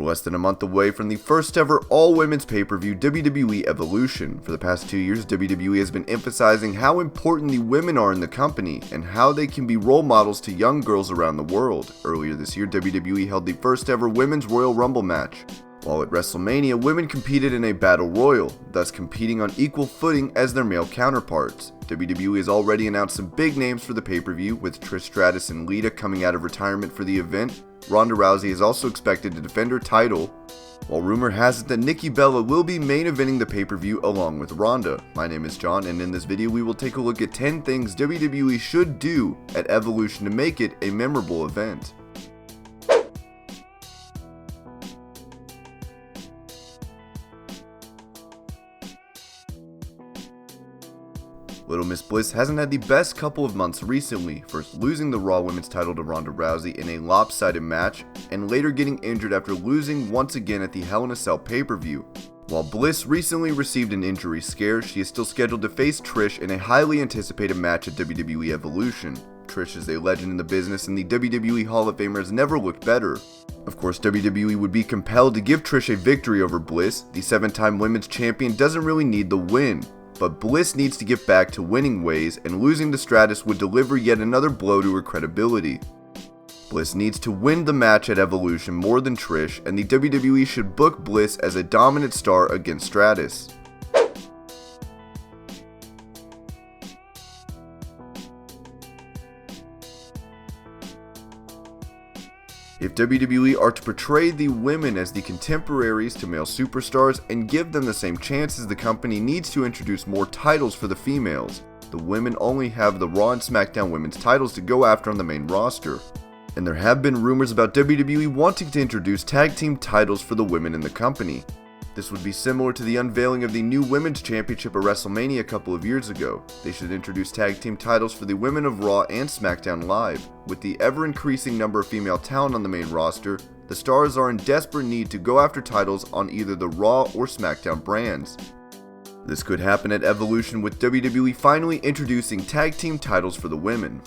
We're less than a month away from the first ever all-women's pay-per-view WWE Evolution. For the past 2 years, WWE has been emphasizing how important the women are in the company and how they can be role models to young girls around the world. Earlier this year, WWE held the first ever Women's Royal Rumble match. While at WrestleMania, women competed in a Battle Royal, thus competing on equal footing as their male counterparts. WWE has already announced some big names for the pay-per-view, with Trish Stratus and Lita coming out of retirement for the event. Ronda Rousey is also expected to defend her title, while rumor has it that Nikki Bella will be main eventing the pay-per-view along with Ronda. My name is John, and in this video we will take a look at 10 things WWE should do at Evolution to make it a memorable event. Little Miss Bliss hasn't had the best couple of months recently, first losing the Raw Women's title to Ronda Rousey in a lopsided match, and later getting injured after losing once again at the Hell in a Cell pay-per-view. While Bliss recently received an injury scare, she is still scheduled to face Trish in a highly anticipated match at WWE Evolution. Trish is a legend in the business, and the WWE Hall of Famer has never looked better. Of course, WWE would be compelled to give Trish a victory over Bliss. The 7-time women's champion doesn't really need the win, but Bliss needs to get back to winning ways, and losing to Stratus would deliver yet another blow to her credibility. Bliss needs to win the match at Evolution more than Trish, and the WWE should book Bliss as a dominant star against Stratus. If WWE are to portray the women as the contemporaries to male superstars and give them the same chances, the company needs to introduce more titles for the females. The women only have the Raw and SmackDown women's titles to go after on the main roster. And there have been rumors about WWE wanting to introduce tag team titles for the women in the company. This would be similar to the unveiling of the new Women's Championship at WrestleMania a couple of years ago. They should introduce tag team titles for the women of Raw and SmackDown Live. With the ever-increasing number of female talent on the main roster, the stars are in desperate need to go after titles on either the Raw or SmackDown brands. This could happen at Evolution, with WWE finally introducing tag team titles for the women.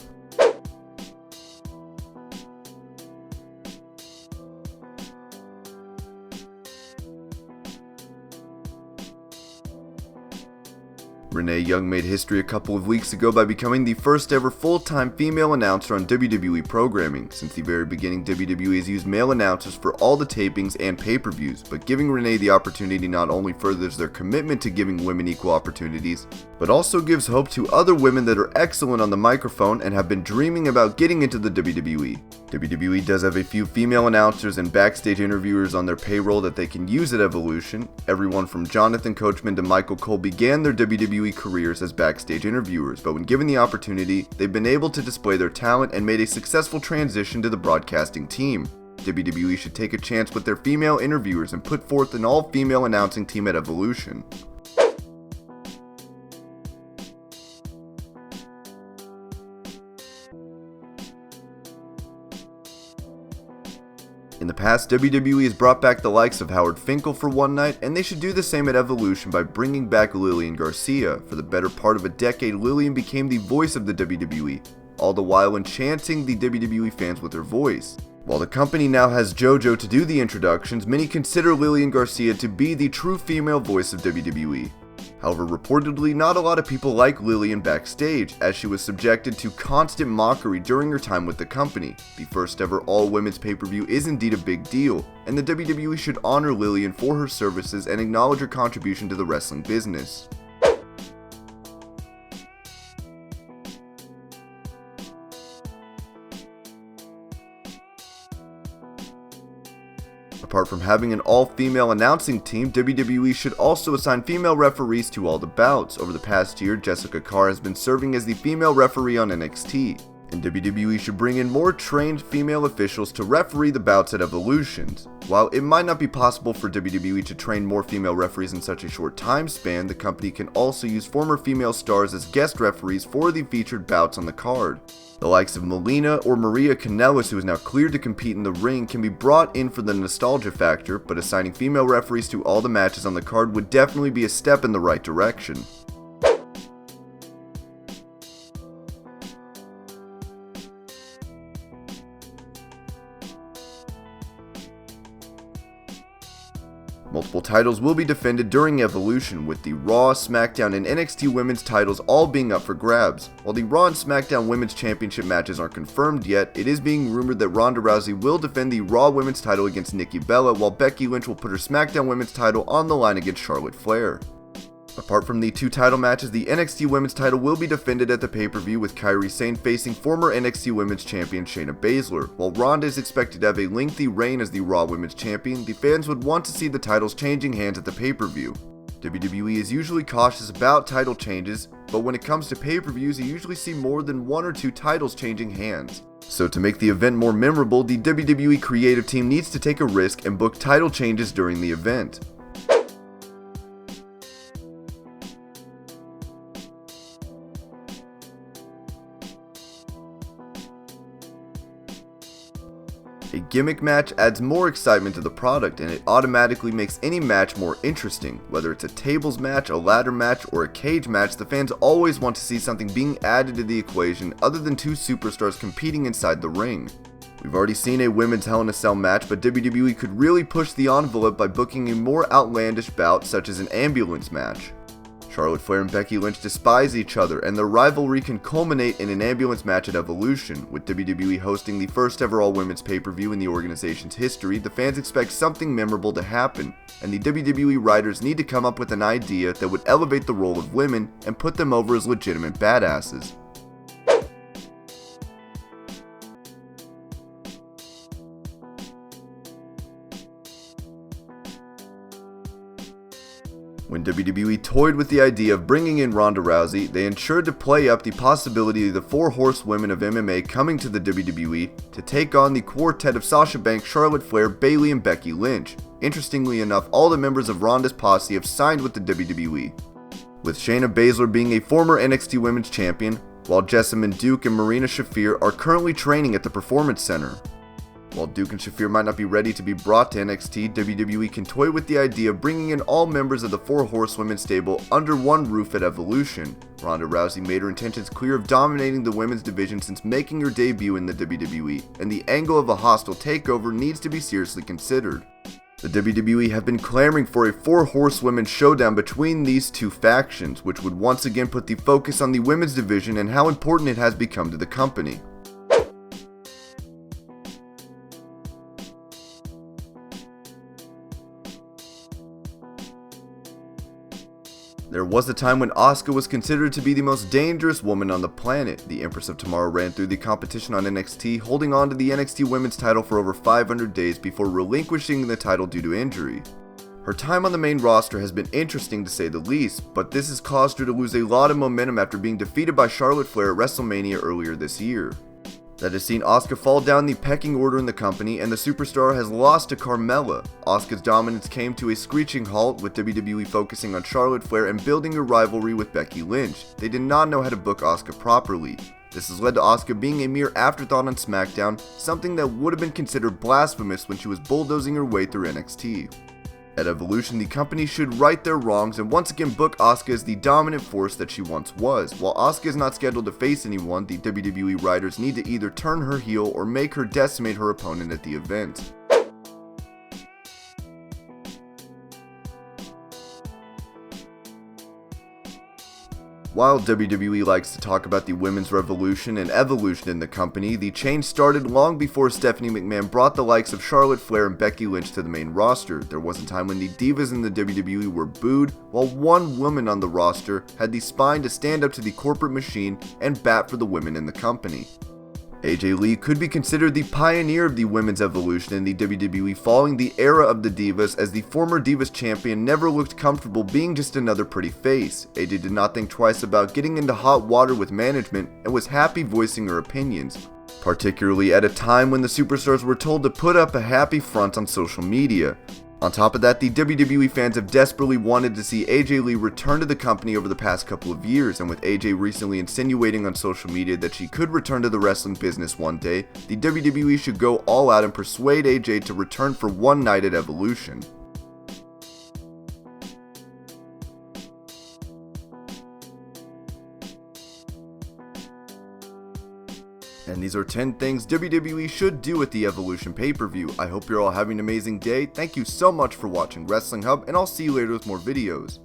Renee Young made history a couple of weeks ago by becoming the first ever full-time female announcer on WWE programming. Since the very beginning, WWE has used male announcers for all the tapings and pay-per-views, but giving Renee the opportunity not only furthers their commitment to giving women equal opportunities, but also gives hope to other women that are excellent on the microphone and have been dreaming about getting into the WWE. WWE does have a few female announcers and backstage interviewers on their payroll that they can use at Evolution. Everyone from Jonathan Coachman to Michael Cole began their WWE careers as backstage interviewers, but when given the opportunity, they've been able to display their talent and made a successful transition to the broadcasting team. WWE should take a chance with their female interviewers and put forth an all-female announcing team at Evolution. In the past, WWE has brought back the likes of Howard Finkel for one night, and they should do the same at Evolution by bringing back Lilian Garcia. For the better part of a decade, Lilian became the voice of the WWE, all the while enchanting the WWE fans with her voice. While the company now has JoJo to do the introductions, many consider Lilian Garcia to be the true female voice of WWE. However, reportedly, not a lot of people like Lilian backstage, as she was subjected to constant mockery during her time with the company. The first ever all-women's pay-per-view is indeed a big deal, and the WWE should honor Lilian for her services and acknowledge her contribution to the wrestling business. Apart from having an all-female announcing team, WWE should also assign female referees to all the bouts. Over the past year, Jessica Carr has been serving as the female referee on NXT, and WWE should bring in more trained female officials to referee the bouts at Evolutions. While it might not be possible for WWE to train more female referees in such a short time span, the company can also use former female stars as guest referees for the featured bouts on the card. The likes of Melina or Maria Kanellis, who is now cleared to compete in the ring, can be brought in for the nostalgia factor, but assigning female referees to all the matches on the card would definitely be a step in the right direction. Multiple titles will be defended during Evolution, with the Raw, SmackDown, and NXT Women's titles all being up for grabs. While the Raw and SmackDown Women's Championship matches aren't confirmed yet, it is being rumored that Ronda Rousey will defend the Raw Women's title against Nikki Bella, while Becky Lynch will put her SmackDown Women's title on the line against Charlotte Flair. Apart from the 2 title matches, the NXT Women's title will be defended at the pay-per-view, with Kairi Sane facing former NXT Women's Champion Shayna Baszler. While Ronda is expected to have a lengthy reign as the Raw Women's Champion, the fans would want to see the titles changing hands at the pay-per-view. WWE is usually cautious about title changes, but when it comes to pay-per-views, you usually see more than 1 or 2 titles changing hands. So to make the event more memorable, the WWE creative team needs to take a risk and book title changes during the event. A gimmick match adds more excitement to the product, and it automatically makes any match more interesting. Whether it's a tables match, a ladder match, or a cage match, the fans always want to see something being added to the equation other than 2 superstars competing inside the ring. We've already seen a women's Hell in a Cell match, but WWE could really push the envelope by booking a more outlandish bout, such as an ambulance match. Charlotte Flair and Becky Lynch despise each other, and their rivalry can culminate in an ambulance match at Evolution. With WWE hosting the first ever all-women's pay-per-view in the organization's history, the fans expect something memorable to happen, and the WWE writers need to come up with an idea that would elevate the role of women and put them over as legitimate badasses. When WWE toyed with the idea of bringing in Ronda Rousey, they ensured to play up the possibility of the 4 horsewomen of MMA coming to the WWE to take on the quartet of Sasha Banks, Charlotte Flair, Bayley, and Becky Lynch. Interestingly enough, all the members of Ronda's posse have signed with the WWE, with Shayna Baszler being a former NXT Women's Champion, while Jessamyn Duke and Marina Shafir are currently training at the Performance Center. While Duke and Shafir might not be ready to be brought to NXT, WWE can toy with the idea of bringing in all members of the 4 horsewomen stable under one roof at Evolution. Ronda Rousey made her intentions clear of dominating the women's division since making her debut in the WWE, and the angle of a hostile takeover needs to be seriously considered. The WWE have been clamoring for a 4 horsewomen showdown between these 2 factions, which would once again put the focus on the women's division and how important it has become to the company. There was a time when Asuka was considered to be the most dangerous woman on the planet. The Empress of Tomorrow ran through the competition on NXT, holding on to the NXT Women's title for over 500 days before relinquishing the title due to injury. Her time on the main roster has been interesting to say the least, but this has caused her to lose a lot of momentum after being defeated by Charlotte Flair at WrestleMania earlier this year. That has seen Asuka fall down the pecking order in the company, and the superstar has lost to Carmella. Asuka's dominance came to a screeching halt, with WWE focusing on Charlotte Flair and building a rivalry with Becky Lynch. They did not know how to book Asuka properly. This has led to Asuka being a mere afterthought on SmackDown, something that would have been considered blasphemous when she was bulldozing her way through NXT. At Evolution, the company should right their wrongs and once again book Asuka as the dominant force that she once was. While Asuka is not scheduled to face anyone, the WWE writers need to either turn her heel or make her decimate her opponent at the event. While WWE likes to talk about the women's revolution and evolution in the company, the change started long before Stephanie McMahon brought the likes of Charlotte Flair and Becky Lynch to the main roster. There was a time when the divas in the WWE were booed, while one woman on the roster had the spine to stand up to the corporate machine and bat for the women in the company. AJ Lee could be considered the pioneer of the women's evolution in the WWE, following the era of the Divas, as the former Divas champion never looked comfortable being just another pretty face. AJ did not think twice about getting into hot water with management and was happy voicing her opinions, particularly at a time when the superstars were told to put up a happy front on social media. On top of that, the WWE fans have desperately wanted to see AJ Lee return to the company over the past couple of years, and with AJ recently insinuating on social media that she could return to the wrestling business one day, the WWE should go all out and persuade AJ to return for one night at Evolution. And And these are 10 things WWE should do at the Evolution pay-per-view. I hope you're all having an amazing day. Thank you so much for watching Wrestling Hub, and I'll see you later with more videos.